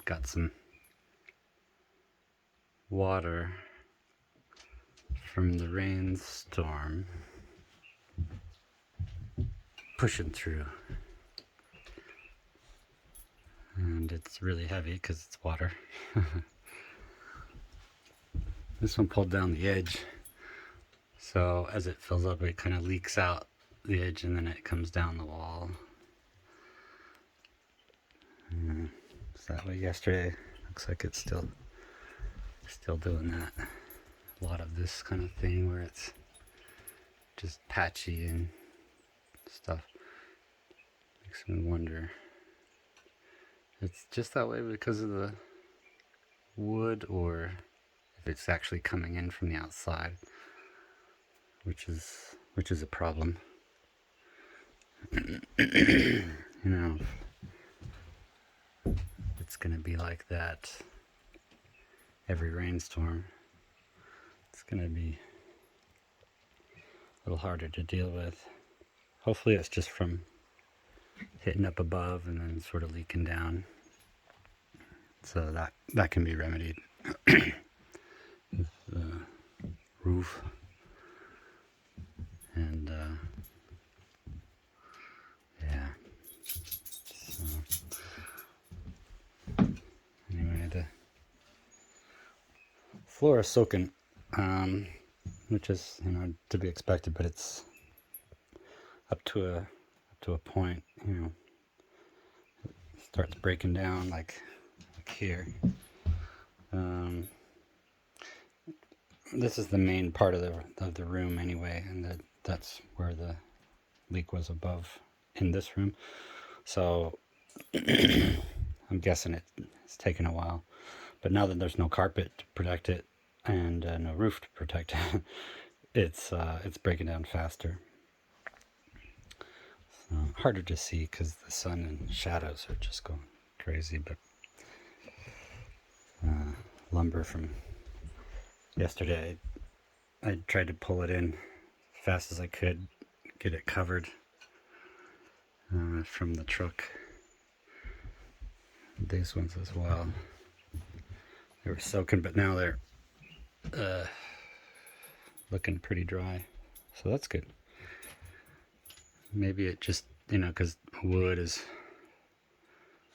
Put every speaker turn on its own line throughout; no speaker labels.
Got some water from the rainstorm pushing through. And it's really heavy because it's water. This one pulled down the edge. So as it fills up, it kind of leaks out the edge and then it comes down the wall. So that way yesterday, looks like it's still doing that. A lot of this kind of thing where it's just patchy and stuff. Makes me wonder. It's just that way because of the wood, or if it's actually coming in from the outside, which is a problem. You know, it's gonna be like that every rainstorm. It's gonna be a little harder to deal with. Hopefully it's just from hitting up above and then sort of leaking down. So that can be remedied with the roof. And yeah. So anyway, the floor is soaking, which is, you know, to be expected, but it's up to a point, you know, it starts breaking down like here. This is the main part of the room anyway, and that's where the leak was above in this room. So I'm guessing it's taken a while. But now that there's no carpet to protect it and no roof to protect it, it's breaking down faster. So harder to see because the sun and shadows are just going crazy. But lumber from yesterday, I tried to pull it in as fast as I could, get it covered from the truck. These ones as well. They were soaking, but now they're looking pretty dry. So that's good. Maybe it just, you know, because wood is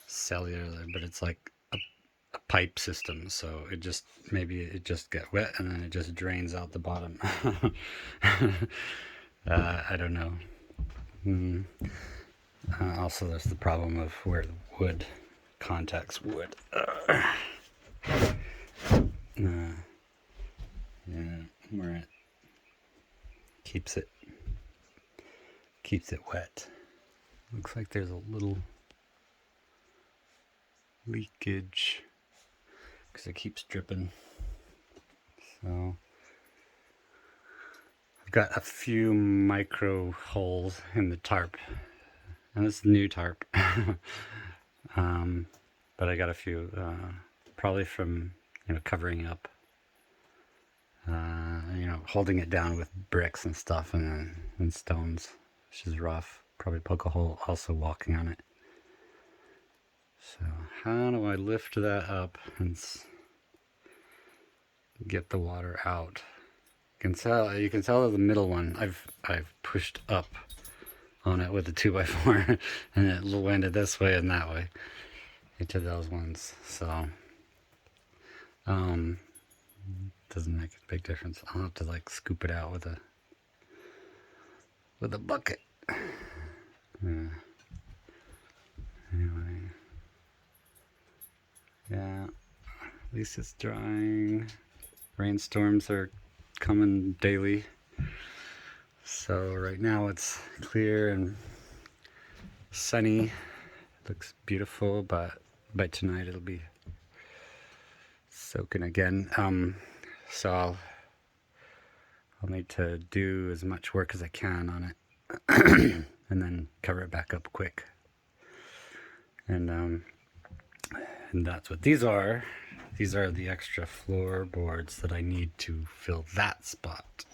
cellular, but it's like a pipe system. So maybe it just got wet and then it just drains out the bottom. I don't know. Also, there's the problem of where the wood contacts wood. Yeah, where it keeps it wet. Looks like there's a little leakage because it keeps dripping. So I've got a few micro holes in the tarp, and this is new tarp. But I got a few, probably from, you know, covering up, you know, holding it down with bricks and stuff and stones, which is rough. Probably poke a hole also walking on it. So how do I lift that up and get the water out? You can tell that the middle one I've pushed up on it with the 2x4 and it landed this way and that way into those ones. So doesn't make a big difference. I'll have to like scoop it out with a bucket. Anyway, yeah, at least it's drying. Rainstorms are coming daily. So right now it's clear and sunny. Looks beautiful, but by tonight it'll be soaking again. So I'll need to do as much work as I can on it and then cover it back up quick. And that's what these are. These are the extra floorboards that I need to fill that spot.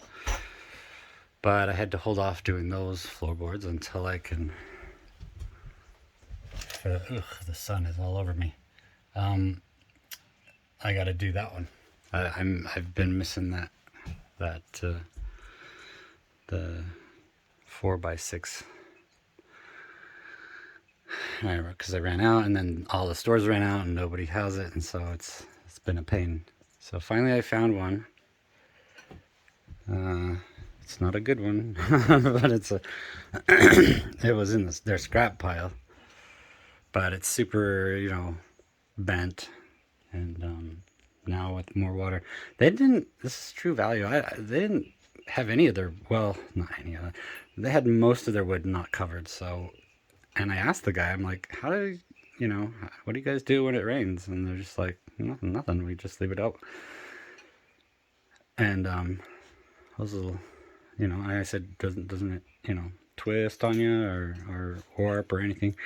But I had to hold off doing those floorboards until I can for the sun is all over me. I got to do that one. I've been missing that the 4x6. Because I ran out, and then all the stores ran out, and nobody has it, and so it's been a pain. So finally, I found one. It's not a good one, but it was in their scrap pile. But it's super, bent, and now with more water, they didn't. This is true value. They didn't have any of their, well, not any of it. They had most of their wood not covered. So, and I asked the guy, I'm like, how do what do you guys do when it rains? And they're just like, nothing. We just leave it out. And I was a little, I said, doesn't it, twist on you or warp or anything?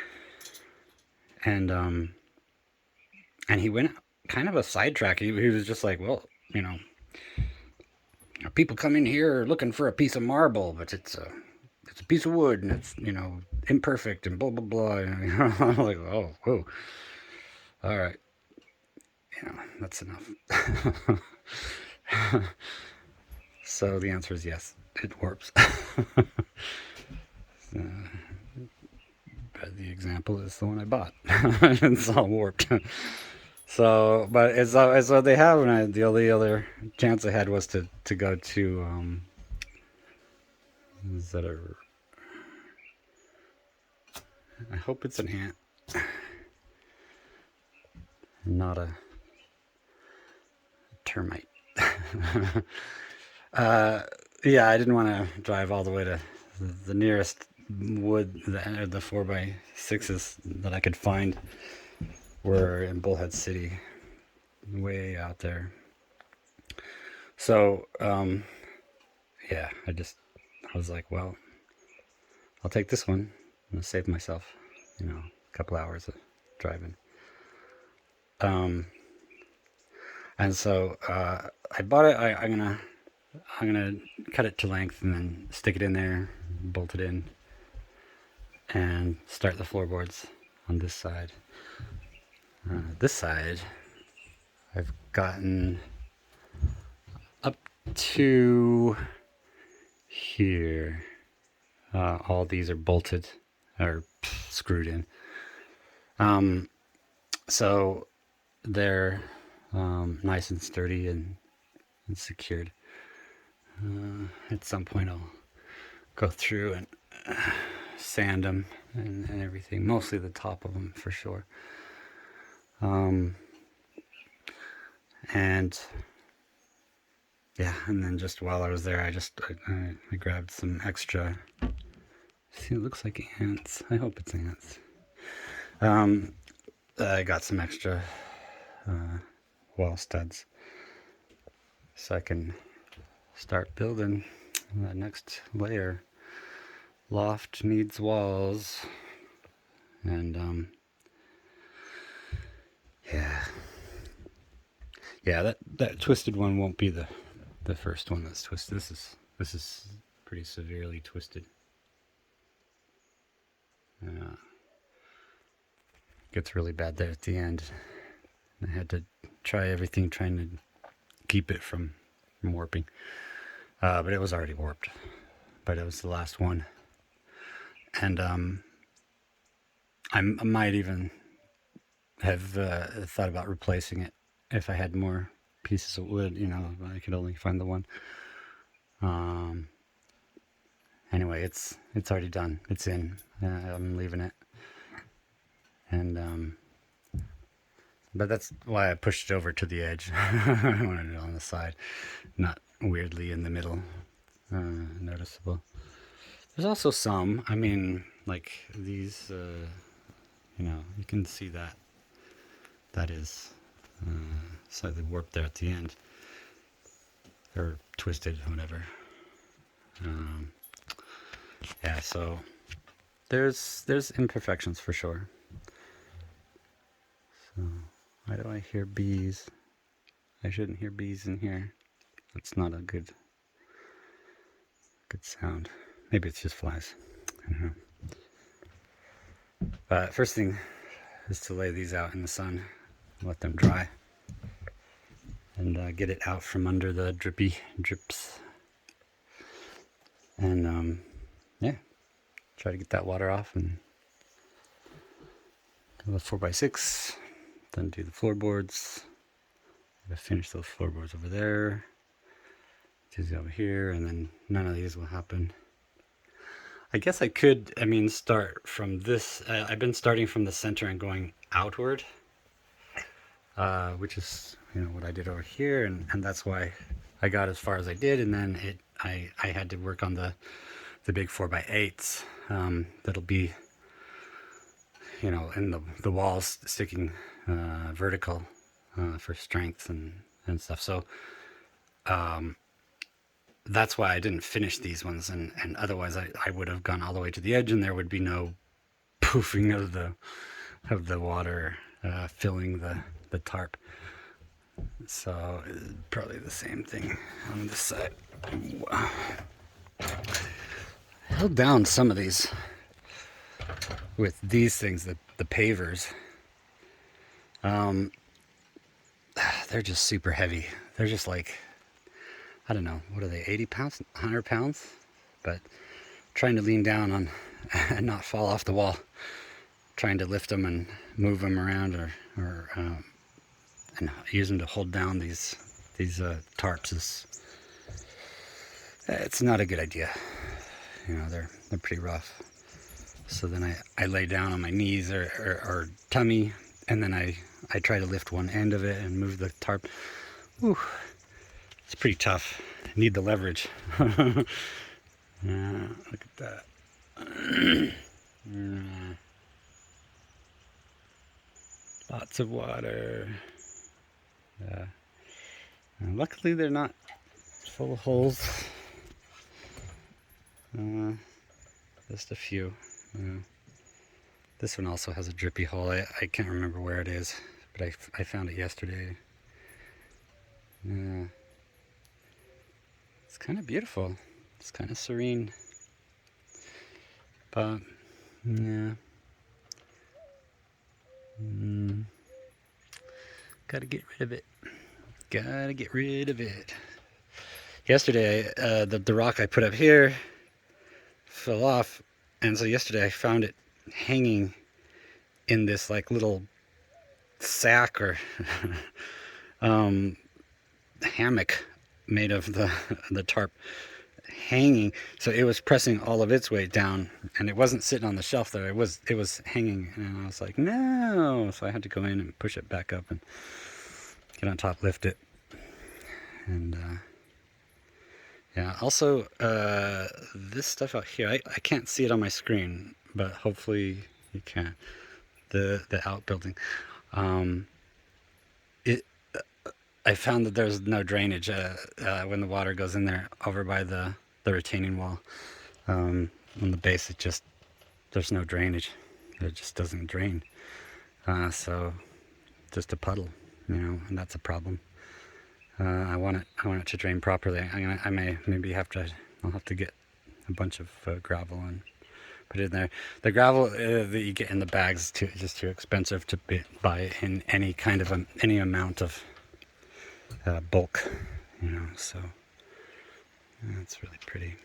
And he went kind of a sidetrack. He was just like, well, people come in here looking for a piece of marble, but it's a piece of wood, and it's imperfect and blah blah blah. I'm like, oh, whoa, all right, that's enough. So the answer is yes, it warps. But the example is the one I bought. It's all warped. So, but it's what they have, and the only other chance I had was to go to is that I hope it's an ant, not a termite. Yeah, I didn't want to drive all the way to the nearest wood, the 4x6s that I could find were in Bullhead City, way out there. So, yeah, I was like, well, I'll take this one. I'm gonna save myself, a couple hours of driving. And so I bought it. I'm gonna cut it to length and then stick it in there, bolt it in, and start the floorboards on this side. This side, I've gotten up to here. All these are bolted or screwed in. So they're nice and sturdy and secured. At some point I'll go through and sand them and everything, mostly the top of them for sure. And yeah, and then just while I was there, I grabbed some extra. See, it looks like ants. I hope it's ants. I got some extra wall studs so I can start building the next layer. Loft needs walls, and yeah, that twisted one won't be the first one that's twisted. This is pretty severely twisted. Gets really bad there at the end. I had to try everything trying to keep it from warping, but it was already warped. But it was the last one, and I might even have thought about replacing it if I had more pieces of wood. I could only find the one. Anyway, it's already done. It's in. I'm leaving it. And but that's why I pushed it over to the edge. I wanted it on the side, not weirdly in the middle. Noticeable. There's also some. I mean, like these. You can see that. That is slightly warped there at the end, or twisted, whatever. Yeah. So there's imperfections for sure. So, why do I hear bees? I shouldn't hear bees in here. That's not a good sound. Maybe it's just flies. I don't know. First thing is to lay these out in the sun, let them dry, and get it out from under the drips. And yeah, try to get that water off and do the 4x6, then do the floorboards. I'm gonna finish those floorboards over there, these over here, and then none of these will happen. I guess I could, start from this. I've been starting from the center and going outward, which is, what I did over here, and that's why I got as far as I did, and then I had to work on the big 4x8s that'll be, in the walls sticking vertical for strength and stuff. So that's why I didn't finish these ones, and otherwise I would have gone all the way to the edge, and there would be no poofing of the water filling the tarp. So probably the same thing on this side. Wow. Held down some of these with these things, the pavers. They're just super heavy. They're just like, I don't know, what are they, 80 pounds, 100 pounds? But trying to lean down on and not fall off the wall, trying to lift them and move them around or and use them to hold down these tarps it's not a good idea. They're pretty rough. So then I lay down on my knees or tummy, and then I try to lift one end of it and move the tarp. Whew. It's pretty tough. I need the leverage. Look at that. Lots of water. And luckily they're not full of holes. Just a few. This one also has a drippy hole. I can't remember where it is, but I found it yesterday. It's kind of beautiful. It's kind of serene. But, yeah. Gotta get rid of it. Gotta get rid of it. Yesterday, the rock I put up here fell off, and so yesterday I found it hanging in this like little sack or hammock made of the tarp, hanging. So it was pressing all of its weight down, and it wasn't sitting on the shelf there. It was hanging, and I was like, no. So I had to go in and push it back up and get on top, lift it, and yeah. Also, this stuff out here, I can't see it on my screen, but hopefully you can. The outbuilding, I found that there's no drainage when the water goes in there over by the retaining wall. On the base, there's no drainage. It just doesn't drain. So just a puddle, and that's a problem. I want it to drain properly. I'll have to get a bunch of gravel and put it in there. The gravel that you get in the bags is just too expensive to buy in any kind of any amount of bulk, so that's really pretty.